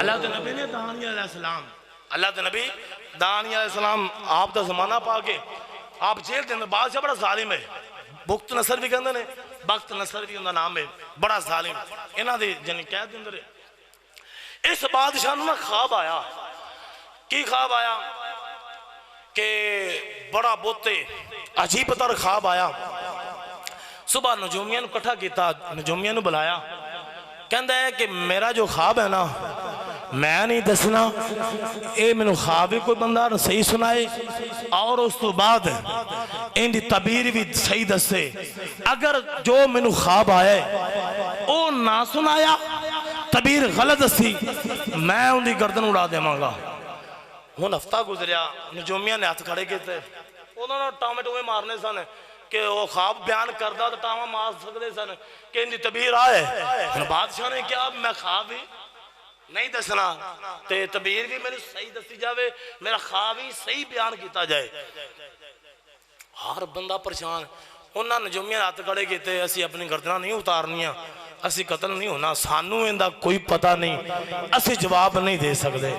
اللہ کے نبی نے دانیہ علیہ السلام اللہ کے نبی دانیہ علیہ السلام آپ دا زمانہ پا کے آپ جیل دیں بادشاہ بڑا ظالم ہے بخت نصر بھی کہندے نے بخت نصر بھی انہا نام ہے بڑا ظالم انہا دے جنی قید دیں دے اس بادشاہ نے خواب آیا کی خواب آیا کہ بڑا بوتے عجیب تر خواب آیا صبح نجومیہ نے کٹھا کیتا نجومیہ نے بلایا کہندہ ہے کہ میرا جو خواب ہے نا میں نہیں دسنا اے میں نے خواب بھی کوئی بندہ صحیح سنائے اور اس تو بعد ان دی تعبیر بھی صحیح دسے اگر جو میں نے خواب آئے او نہ سنایا تعبیر غلط سی میں ان دی گردن اڑا دے مانگا وہ ہفتہ گزریا نجومیہ نے ہاتھ کھڑے کے تھے انہوں نے ٹامے ٹومے مارنے سن کہ وہ خواب بیان کردہ تو ٹاما مار سکتے سن کہ ان دی تعبیر آئے بادشاہ نے کیا میں خواب ہی نہیں دسنا تے تعبیر بھی میرے صحیح دسی جاوے میرا خواب ہی صحیح بیان کیتا جائے ہر بندہ پریشان انہاں نجومیہ ہاتھ کھڑے کیتے اسی اپنی گردناں نہیں اتارنیاں اسی قتل نہیں ہونا سانو اندہ کوئی پتہ نہیں اسی جواب نہیں دے سکتے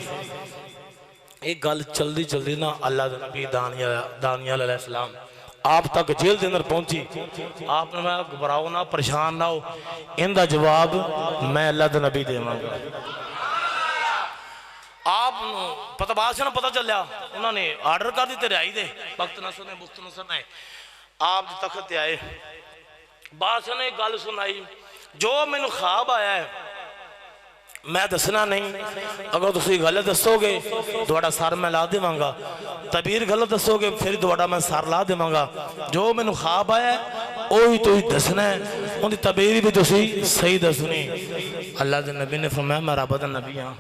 ایک گل چل دی نا اللہ دے نبی دانیہ علیہ السلام آپ تک جیل دے اندر پہنچی آپ نے میں گھبراؤ نہ پریشان نہ ہو اندہ جواب میں اللہ دے نبی دے مانگا آپ پتہ بادشاہ نے پتہ چل لیا انہوں نے آرڈر کر دی تیرے آئی دے بخت نصر نے آپ دے تخت آئے بادشاہ نے ایک گل سنائی جو میں نے خواب آیا ہے میں دسنا نہیں اگر تسی غلط دسو گے دوڑا سار میں لا دے مانگا تعبیر غلط دسو گے پھر دوڑا میں سار لا دے مانگا جو میں نے خواب آیا ہے اوہی تو ہی دسنا ہے ان دی تعبیر بھی تسی صحیح دسنی اللہ دے نبی نے فرمایا میں رب دا نبی ہاں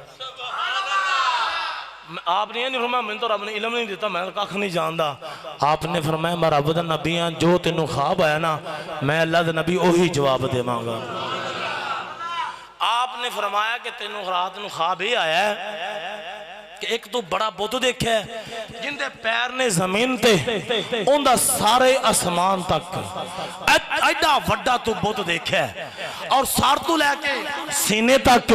آپ نے یہ نہیں فرمایا میں تو رب نے علم نہیں دیتا میں کاکھ نہیں جاندہ آپ نے فرمایا میں رب دا نبی ہاں جو تینوں خواب آیا نا میں اللہ دا نبی اوہی جواب دے مانگا آپ نے فرمایا کہ تینوں رات نو خواب ہی آیا ہے کہ ایک تو بڑا بت دیکھا ہے جن دے پیر نے زمین تے ان دا سارے اسمان تک ایڈا وڈا تو بت دیکھا ہے اور سار تو لے کے سینے تک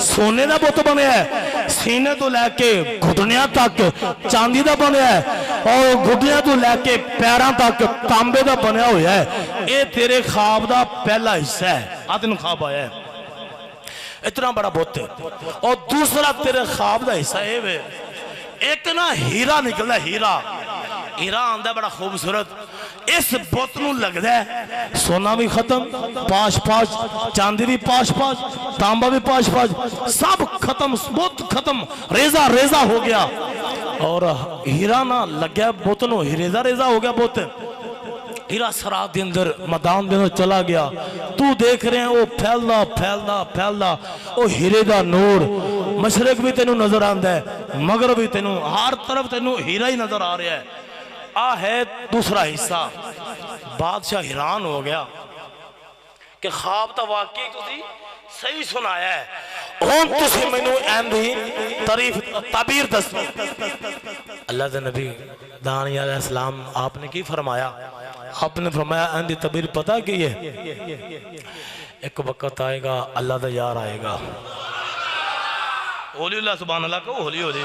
سونے دا بت بنے ہے سینے تو لے کے گھٹنیاں تک چاندی دا بنے ہے اور گھٹنیاں تو لے کے پیران تک تانبے دا بنے ہوئے ہے اے تیرے خواب دا پہلا حصہ ہے آتن خواب آیا ہے اتنا بڑا بت ہے اور دوسرا تیرے خواب دا حصہ ہے ایک نا ہیرا نکلتا ہے ہیرا آندہ بڑا خوبصورت اس بت نو لگ دے سونا بھی ختم پاش چاندی بھی پاش تانبا بھی پاش سب ختم بت ختم ریزہ ہو گیا اور ہیرا نہ لگ گیا بت نو ریزہ ہو گیا بت ہیرا سرات دے اندر میدان دے اندر چلا گیا تو دیکھ رہے ہیں وہ پھیلدا وہ ہیرے دا نور مشرق بھی تینوں نظر آندہ ہے مغرب بھی تینوں ہر طرف تینوں ہیرا ہی نظر آ رہا ہے ہے دوسرا حصہ بادشاہ حیران ہو گیا کہ خواب تا واقعی تسی صحیح سنایا ہے ہون تسی منو اندھی تعبیر دس اللہ دے نبی دانیہ علیہ السلام آپ نے کی فرمایا آپ نے فرمایا اندھی تعبیر پتہ کی ہے ایک وقت آئے گا اللہ دا یار آئے گا اولی اللہ سبحان اللہ کو اولی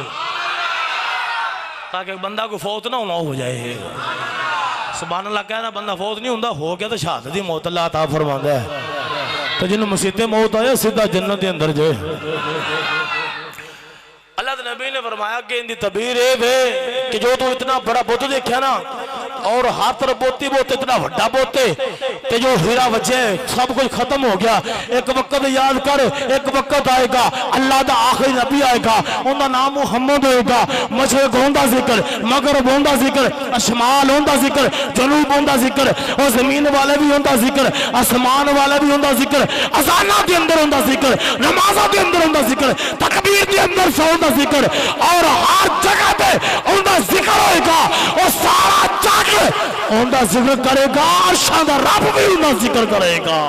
تاکہ بندہ کو فوت نہ ہو جائے سبحان اللہ کہنا بندہ فوت نہیں ہوندہ ہو گیا تو شہادت دی موت اللہ عطا فرماندہ ہے تو جنہوں مسیطے موت آیا سیدھا جنت دے اندر جائے اللہ نبی نے فرمایا کہ ان دی تعبیر ہے کہ جو تو اتنا بڑا بت دیکھا نا اور ہاتھ طرف بوتی بوت اتنا وڈا بوتے کہ جو ہیرا وجہ سب کچھ ختم ہو گیا ایک وقت یاد کر ایک وقت آئے گا اللہ دا آخری نبی آئے گا ان دا نام محمد ہوئے گا مشرق ہوندہ ذکر مغرب ہوندہ ذکر شمال ہوندہ ذکر جنوب ہوندہ ذکر اور زمین والے بھی ہوندہ ذکر آسمان والے بھی ہوندہ ذکر اذانہ دے اندر ہوندہ ذکر نمازہ دے اندر ہوندہ ذکر تکبیر دے اندر ہوندہ ذکر اور ہر جگہ پہ ہوندہ ذکر ہوئے گا اور سارا جاگ ہوندہ ذکر کرے گا عرشاں دا رب بھی ہوندہ ذکر کرے گا